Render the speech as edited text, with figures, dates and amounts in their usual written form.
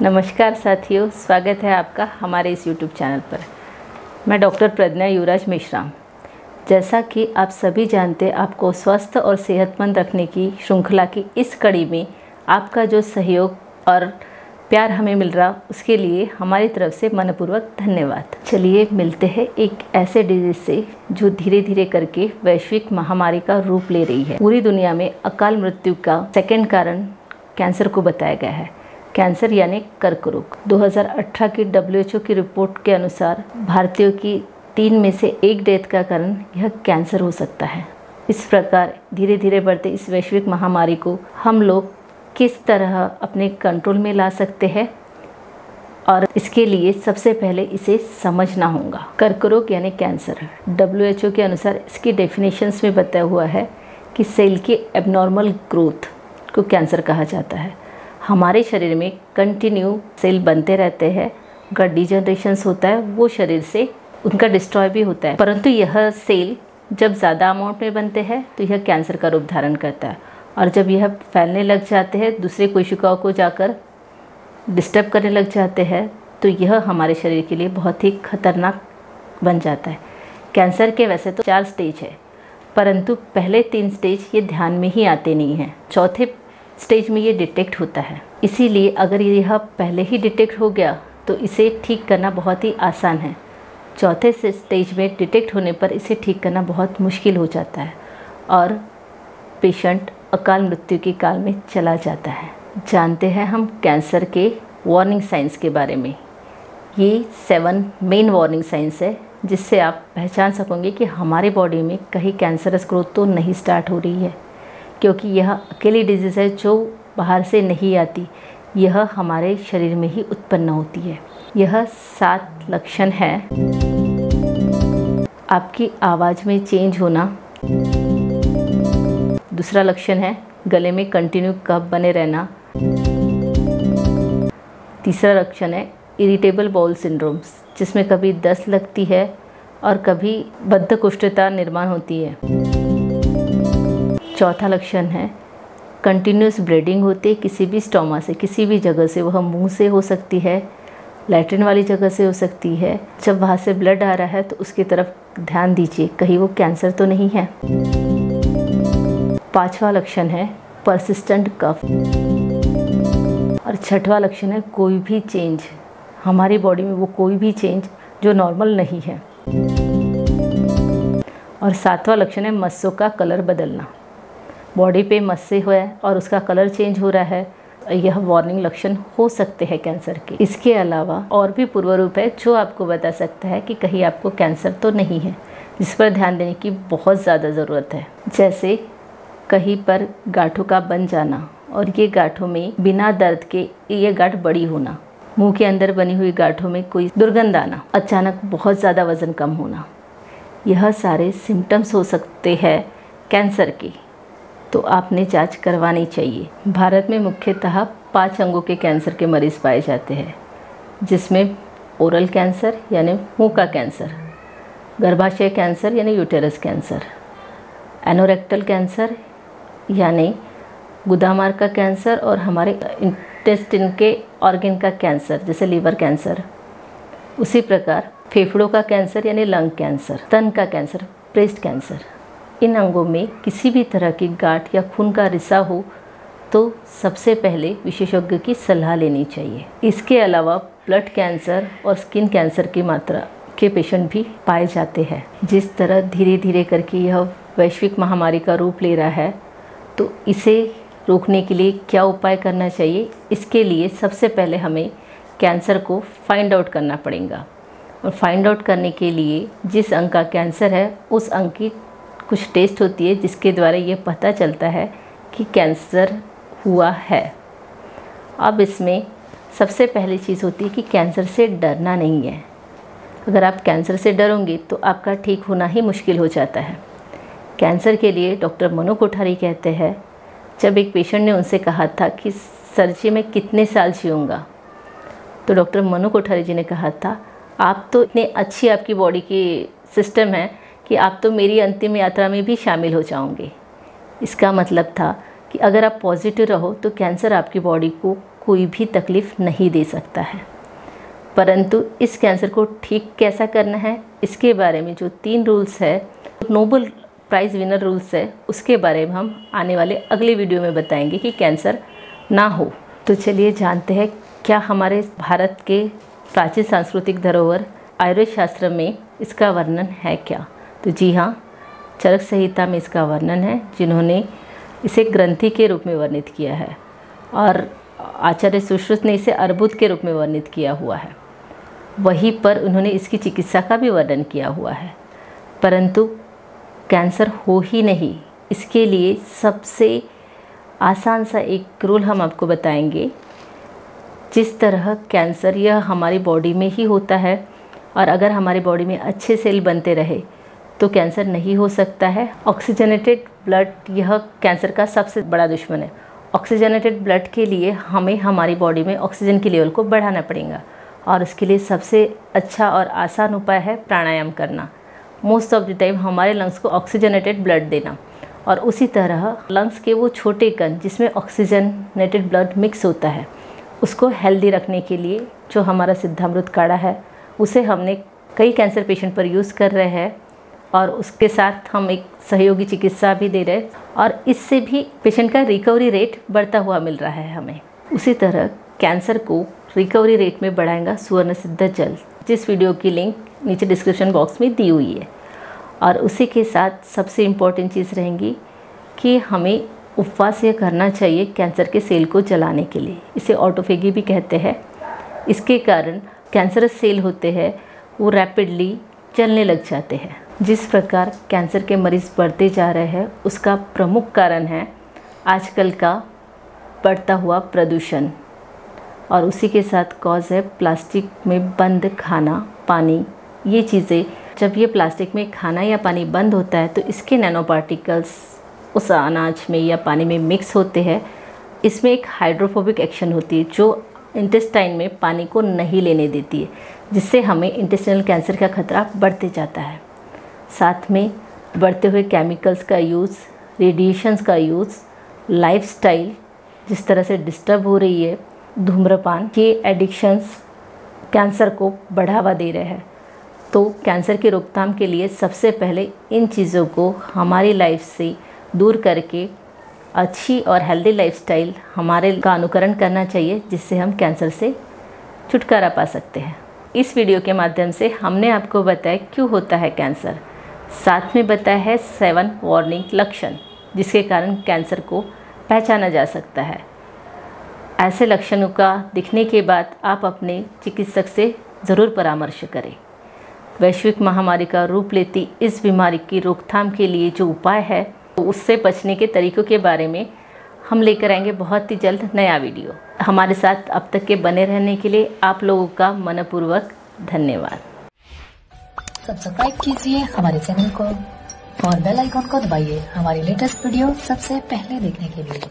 नमस्कार साथियों, स्वागत है आपका हमारे इस YouTube चैनल पर। मैं डॉक्टर प्रज्ञा युवराज मिश्रा। जैसा कि आप सभी जानते हैं, आपको स्वस्थ और सेहतमंद रखने की श्रृंखला की इस कड़ी में आपका जो सहयोग और प्यार हमें मिल रहा, उसके लिए हमारी तरफ से मनपूर्वक धन्यवाद। चलिए मिलते हैं एक ऐसे डिजीज से जो धीरे धीरे करके वैश्विक महामारी का रूप ले रही है। पूरी दुनिया में अकाल मृत्यु का सेकंड कारण कैंसर को बताया गया है। कैंसर यानी कर्क रोग। 2018 की WHO की रिपोर्ट के अनुसार भारतीयों की 3 में से 1 डेथ का कारण यह कैंसर हो सकता है। इस प्रकार धीरे धीरे बढ़ते इस वैश्विक महामारी को हम लोग किस तरह अपने कंट्रोल में ला सकते हैं, और इसके लिए सबसे पहले इसे समझना होगा। कर्क रोग यानी कैंसर, WHO के अनुसार इसकी डेफिनेशंस में बताया हुआ है कि सेल की एबनॉर्मल ग्रोथ को कैंसर कहा जाता है। हमारे शरीर में कंटिन्यू सेल बनते रहते हैं, उनका डिजनरेशंस होता है, वो शरीर से उनका डिस्ट्रॉय भी होता है, परंतु यह सेल जब ज़्यादा अमाउंट में बनते हैं तो यह कैंसर का रूप धारण करता है, और जब यह फैलने लग जाते हैं, दूसरे कोशिकाओं को जाकर डिस्टर्ब करने लग जाते हैं, तो यह हमारे शरीर के लिए बहुत ही खतरनाक बन जाता है। कैंसर के वैसे तो 4 स्टेज है, परंतु पहले 3 स्टेज ये ध्यान में ही आते नहीं हैं। चौथे स्टेज में ये डिटेक्ट होता है। इसीलिए अगर यह पहले ही डिटेक्ट हो गया तो इसे ठीक करना बहुत ही आसान है। चौथे स्टेज में डिटेक्ट होने पर इसे ठीक करना बहुत मुश्किल हो जाता है और पेशेंट अकाल मृत्यु के काल में चला जाता है। जानते हैं हम कैंसर के वार्निंग साइंस के बारे में। ये 7 मेन वार्निंग साइंस है जिससे आप पहचान सकोगे कि हमारी बॉडी में कहीं कैंसरस ग्रोथ तो नहीं स्टार्ट हो रही है, क्योंकि यह अकेली डिजीज़ है जो बाहर से नहीं आती, यह हमारे शरीर में ही उत्पन्न होती है। यह 7 लक्षण है। आपकी आवाज़ में चेंज होना। दूसरा लक्षण है गले में कंटिन्यू कफ बने रहना। तीसरा लक्षण है इरिटेबल बाउल सिंड्रोम्स, जिसमें कभी दस्त लगती है और कभी बद्धकोष्ठता निर्माण होती है। चौथा लक्षण है कंटिन्यूस ब्लीडिंग होती है किसी भी स्टोमा से, किसी भी जगह से। वह मुंह से हो सकती है, लैट्रिन वाली जगह से हो सकती है। जब वहाँ से ब्लड आ रहा है तो उसकी तरफ ध्यान दीजिए, कहीं वो कैंसर तो नहीं है। 5वां लक्षण है परसिस्टेंट कफ। और 6वां लक्षण है कोई भी चेंज हमारी बॉडी में, वो कोई भी चेंज जो नॉर्मल नहीं है। और 7वां लक्षण है मस्सों का कलर बदलना। बॉडी पे मस्से हुए और उसका कलर चेंज हो रहा है, यह वार्निंग लक्षण हो सकते हैं कैंसर के। इसके अलावा और भी पूर्व रूप है जो आपको बता सकता है कि कहीं आपको कैंसर तो नहीं है, जिस पर ध्यान देने की बहुत ज़्यादा ज़रूरत है। जैसे कहीं पर गांठों का बन जाना, और ये गांठों में बिना दर्द के ये गांठ बड़ी होना, मुंह के अंदर बनी हुई गांठों में कोई दुर्गंध आना, अचानक बहुत ज़्यादा वज़न कम होना, यह सारे सिम्टम्स हो सकते हैं कैंसर के, तो आपने जांच करवानी चाहिए। भारत में मुख्यतः 5 अंगों के कैंसर के मरीज़ पाए जाते हैं, जिसमें ओरल कैंसर यानी मुंह का कैंसर, गर्भाशय कैंसर यानी यूटेरस कैंसर, एनोरेक्टल कैंसर यानी गुदामार्ग का कैंसर, और हमारे इंटेस्टिन के ऑर्गन का कैंसर जैसे लीवर कैंसर। उसी प्रकार फेफड़ों का कैंसर यानी लंग कैंसर, स्तन का कैंसर, ब्रेस्ट कैंसर। इन अंगों में किसी भी तरह की गांठ या खून का रिसा हो तो सबसे पहले विशेषज्ञ की सलाह लेनी चाहिए। इसके अलावा ब्लड कैंसर और स्किन कैंसर की मात्रा के पेशेंट भी पाए जाते हैं। जिस तरह धीरे धीरे करके यह वैश्विक महामारी का रूप ले रहा है, तो इसे रोकने के लिए क्या उपाय करना चाहिए, इसके लिए सबसे पहले हमें कैंसर को फाइंड आउट करना पड़ेगा। और फाइंड आउट करने के लिए जिस अंग का कैंसर है उस अंग की कुछ टेस्ट होती है, जिसके द्वारा ये पता चलता है कि कैंसर हुआ है। अब इसमें सबसे पहली चीज़ होती है कि कैंसर से डरना नहीं है। अगर आप कैंसर से डरोगे तो आपका ठीक होना ही मुश्किल हो जाता है। कैंसर के लिए डॉक्टर मनु कोठारी कहते हैं, जब एक पेशेंट ने उनसे कहा था कि सर जी मैं कितने साल जीऊँगा, तो डॉक्टर मनु कोठारी जी ने कहा था आप तो इतनी अच्छी आपकी बॉडी की सिस्टम है कि आप तो मेरी अंतिम यात्रा में भी शामिल हो जाओगे। इसका मतलब था कि अगर आप पॉजिटिव रहो तो कैंसर आपकी बॉडी को कोई भी तकलीफ़ नहीं दे सकता है। परंतु इस कैंसर को ठीक कैसा करना है, इसके बारे में जो 3 रूल्स है, नोबेल प्राइज़ विनर रूल्स है, उसके बारे में हम आने वाले अगले वीडियो में बताएंगे कि कैंसर ना हो। तो चलिए जानते हैं क्या हमारे भारत के प्राचीन सांस्कृतिक धरोहर आयुर्वेद शास्त्र में इसका वर्णन है क्या। तो जी हाँ, चरक संहिता में इसका वर्णन है, जिन्होंने इसे ग्रंथि के रूप में वर्णित किया है और आचार्य सुश्रुत ने इसे अर्बुद के रूप में वर्णित किया हुआ है। वहीं पर उन्होंने इसकी चिकित्सा का भी वर्णन किया हुआ है। परंतु कैंसर हो ही नहीं, इसके लिए सबसे आसान सा एक रूल हम आपको बताएंगे। जिस तरह कैंसर यह हमारी बॉडी में ही होता है और अगर हमारी बॉडी में अच्छे सेल बनते रहे तो कैंसर नहीं हो सकता है। ऑक्सीजनेटेड ब्लड यह कैंसर का सबसे बड़ा दुश्मन है। ऑक्सीजनेटेड ब्लड के लिए हमें हमारी बॉडी में ऑक्सीजन के लेवल को बढ़ाना पड़ेगा और उसके लिए सबसे अच्छा और आसान उपाय है प्राणायाम करना। मोस्ट ऑफ द टाइम हमारे लंग्स को ऑक्सीजनेटेड ब्लड देना और उसी तरह लंग्स के वो छोटे कण जिसमें ऑक्सीजनेटेड ब्लड मिक्स होता है, उसको हेल्दी रखने के लिए जो हमारा सिद्धामृत काढ़ा है, उसे हमने कई कैंसर पेशेंट पर यूज़ कर रहे हैं और उसके साथ हम एक सहयोगी चिकित्सा भी दे रहे हैं और इससे भी पेशेंट का रिकवरी रेट बढ़ता हुआ मिल रहा है हमें। उसी तरह कैंसर को रिकवरी रेट में बढ़ाएगा सुवर्ण सिद्ध जल, जिस वीडियो की लिंक नीचे डिस्क्रिप्शन बॉक्स में दी हुई है। और उसी के साथ सबसे इम्पॉर्टेंट चीज़ रहेंगी कि हमें उपवास यह करना चाहिए कैंसर के सेल को जलाने के लिए। इसे ऑटोफेगी भी कहते हैं। इसके कारण कैंसरस सेल होते हैं वो रैपिडली जलने लग जाते हैं। जिस प्रकार कैंसर के मरीज़ बढ़ते जा रहे हैं उसका प्रमुख कारण है आजकल का बढ़ता हुआ प्रदूषण और उसी के साथ कॉज है प्लास्टिक में बंद खाना, पानी। ये चीज़ें जब ये प्लास्टिक में खाना या पानी बंद होता है तो इसके नैनो पार्टिकल्स उस अनाज में या पानी में मिक्स होते हैं। इसमें एक हाइड्रोफोबिक एक्शन होती है जो इंटेस्टाइन में पानी को नहीं लेने देती है, जिससे हमें इंटेस्टाइनल कैंसर का खतरा बढ़ते जाता है। साथ में बढ़ते हुए केमिकल्स का यूज़, रेडिएशंस का यूज़, लाइफस्टाइल जिस तरह से डिस्टर्ब हो रही है, धूम्रपान, ये एडिक्शंस कैंसर को बढ़ावा दे रहे हैं। तो कैंसर की रोकथाम के लिए सबसे पहले इन चीज़ों को हमारी लाइफ से दूर करके अच्छी और हेल्दी लाइफस्टाइल हमारे का अनुकरण करना चाहिए, जिससे हम कैंसर से छुटकारा पा सकते हैं। इस वीडियो के माध्यम से हमने आपको बताया क्यों होता है कैंसर, साथ में बताया है 7 वार्निंग लक्षण जिसके कारण कैंसर को पहचाना जा सकता है। ऐसे लक्षणों का दिखने के बाद आप अपने चिकित्सक से ज़रूर परामर्श करें। वैश्विक महामारी का रूप लेती इस बीमारी की रोकथाम के लिए जो उपाय है, तो उससे बचने के तरीकों के बारे में हम लेकर आएंगे बहुत ही जल्द नया वीडियो। हमारे साथ अब तक के बने रहने के लिए आप लोगों का मनपूर्वक धन्यवाद। सब्सक्राइब कीजिए हमारे चैनल को और बेल आइकॉन को दबाइए हमारी लेटेस्ट वीडियो सबसे पहले देखने के लिए।